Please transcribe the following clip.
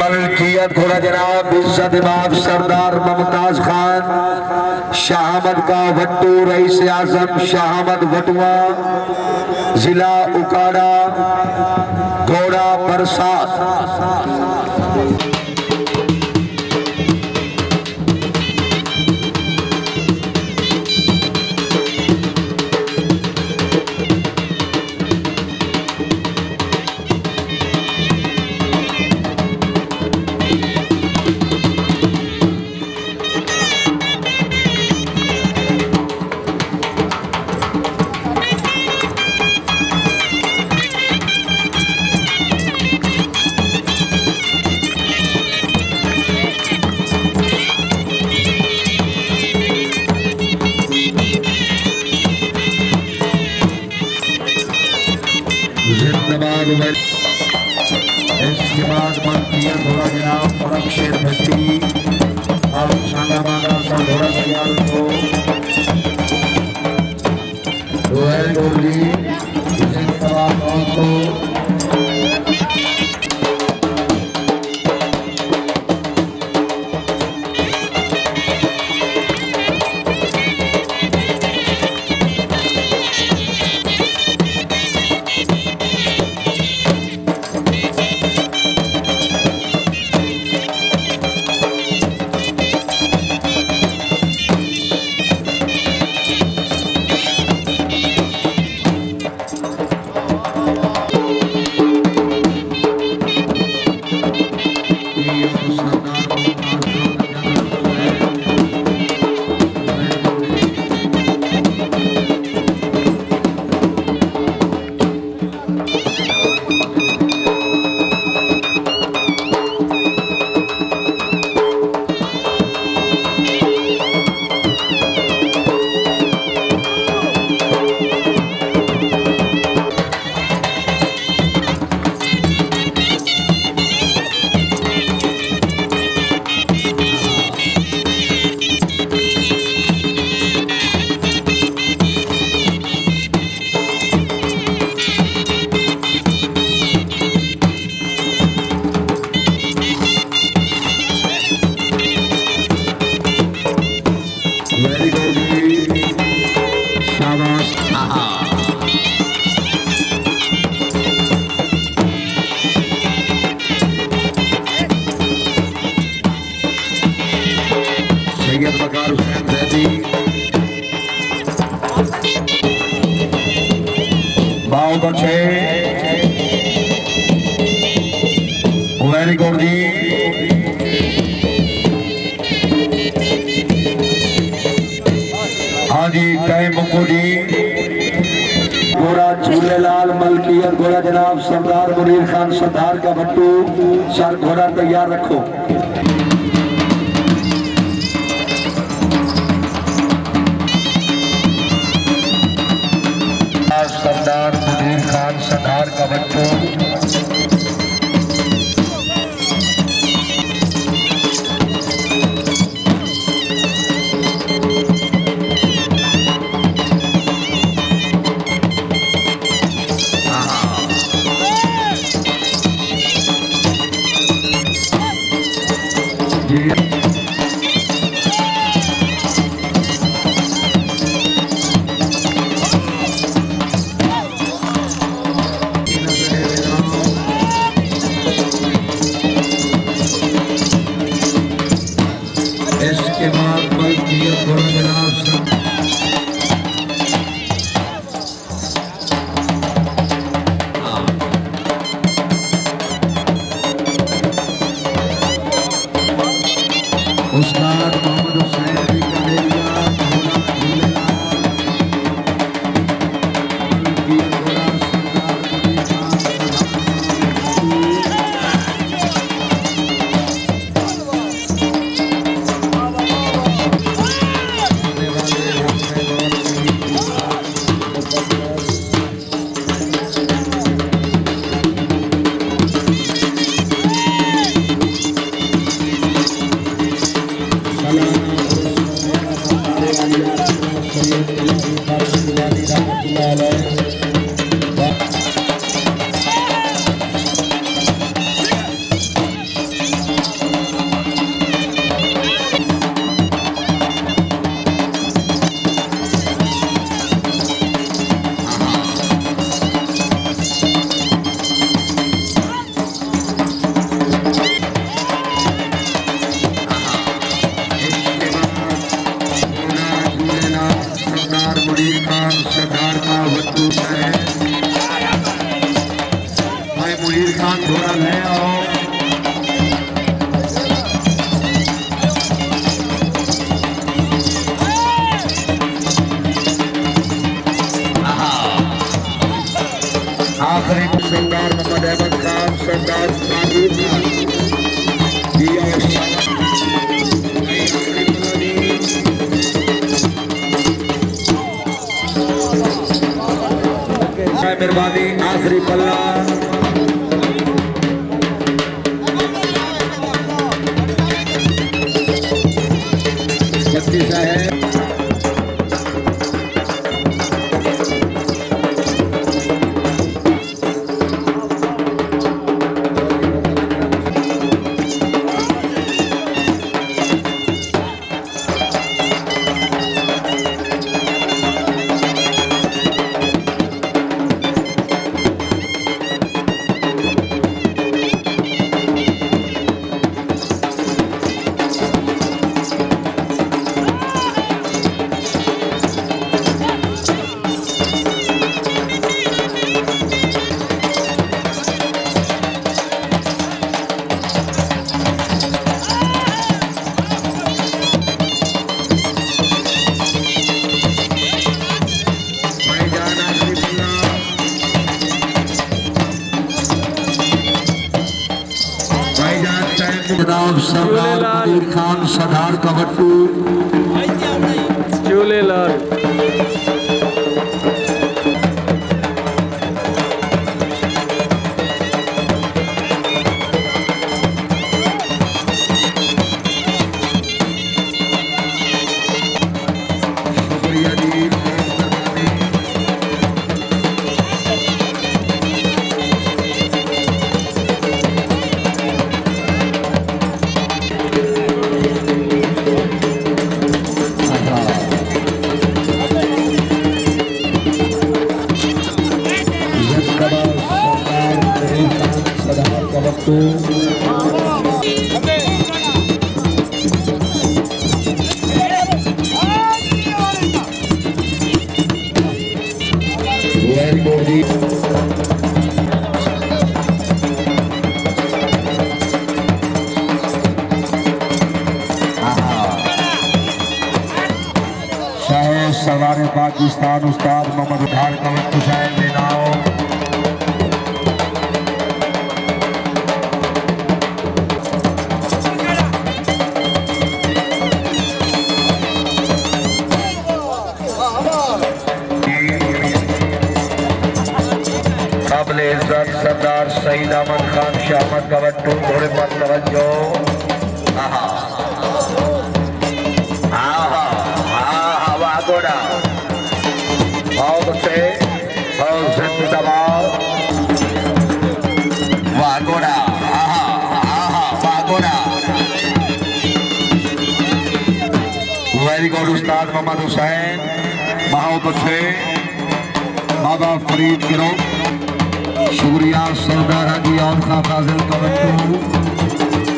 मलकियत घोड़ा जनाब इज्जत बाब सरदार मुमताज खान शाहमद का भट्टू रईस आजम शाहमद भटुआ जिला उकाड़ा घोड़ा बरसात। इसके बाद मलकियत घोड़ा जनाब फरक शेर भट्टी और शांगाबागा सा घोड़ा तैयार हो रोयल गोली जिंदाबाद को वेरी गुड जी हाँ जी टाइम मुक्को जी घोड़ा झूलेलाल मलकियत घोड़ा जनाब सरदार मुनीर खान सरदार का भट्टू सर घोड़ा तैयार रखो। सरदार मुनीर खान सरदार का भट्टू इसके बाद मलकियत घोड़ा जनाब उस्ताद मोहम्मद हुसैन अली कनेरिया घोड़ा झूलेलाल मलकियत घोड़ा सरदार मुनीर खान सरदार मेहरबानी आखिरी पल्ला छत्तीस है जनाब सरदार मुनीर खान सरदार का बट्टू झूलेलाल शुक्रिया जी वेरी गुड जी शाह सवार पाकिस्तान उस्ताद मोहम्मद उधार कवच हुसैन बेनाओ काबिल इज्जत सरदार सईद अहमद खान शाहमद का बट्टू घोड़े पर तवज्जो आहा आहा आहा वाह घोड़ा बहुत अच्छे और जिंदाबाद वाह घोड़ा आहा आहा वाह घोड़ा वेरी गुड उस्ताद मोहम्मद हुसैन बहुत अच्छे बाबा फरीद गिरो शुक्रिया सरदार हाजी और खां फाजिल का बट्टू